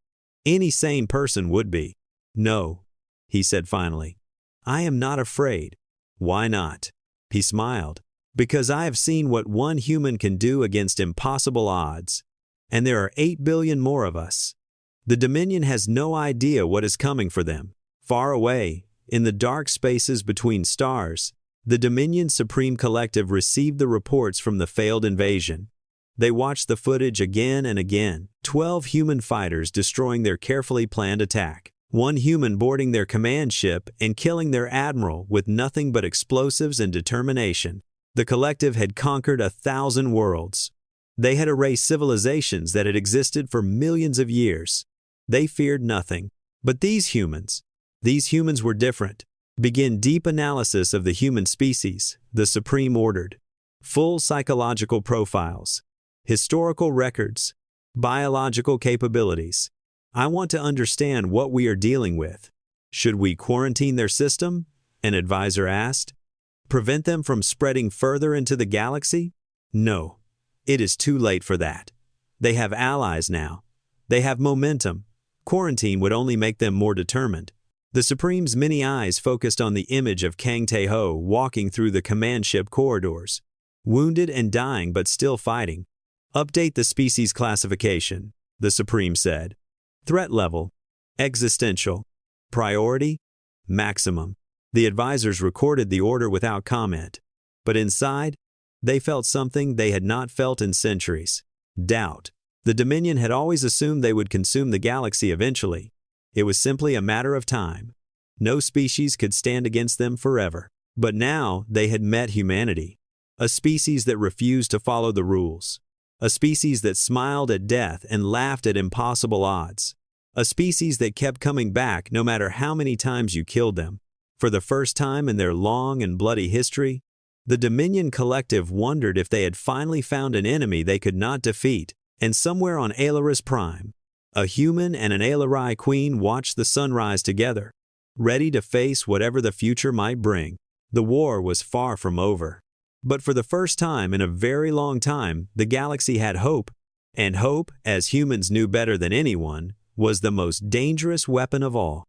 Any sane person would be. "No," he said finally. "I am not afraid." "Why not?" He smiled. "Because I have seen what one human can do against impossible odds. And there are 8 billion more of us. The Dominion has no idea what is coming for them. Far away, in the dark spaces between stars, the Dominion Supreme Collective received the reports from the failed invasion. They watched the footage again and again, 12 human fighters destroying their carefully planned attack. One human boarding their command ship and killing their admiral with nothing but explosives and determination. The collective had conquered 1,000 worlds. They had erased civilizations that had existed for millions of years. They feared nothing. But these humans were different. Begin deep analysis of the human species, the Supreme ordered. Full psychological profiles, historical records, biological capabilities. I want to understand what we are dealing with. Should we quarantine their system? An advisor asked. Prevent them from spreading further into the galaxy? No. It is too late for that. They have allies now. They have momentum. Quarantine would only make them more determined. The Supreme's many eyes focused on the image of Kang Tae-ho walking through the command ship corridors. Wounded and dying but still fighting. Update the species classification, the Supreme said. Threat level. Existential. Priority. Maximum. The advisors recorded the order without comment. But inside, they felt something they had not felt in centuries. Doubt. The Dominion had always assumed they would consume the galaxy eventually. It was simply a matter of time. No species could stand against them forever. But now they had met humanity. A species that refused to follow the rules. A species that smiled at death and laughed at impossible odds. A species that kept coming back no matter how many times you killed them. For the first time in their long and bloody history, the Dominion Collective wondered if they had finally found an enemy they could not defeat. And somewhere on Ailaris Prime, a human and an Ailerai queen watched the sunrise together, ready to face whatever the future might bring. The war was far from over. But for the first time in a very long time, the galaxy had hope. And hope, as humans knew better than anyone, was the most dangerous weapon of all.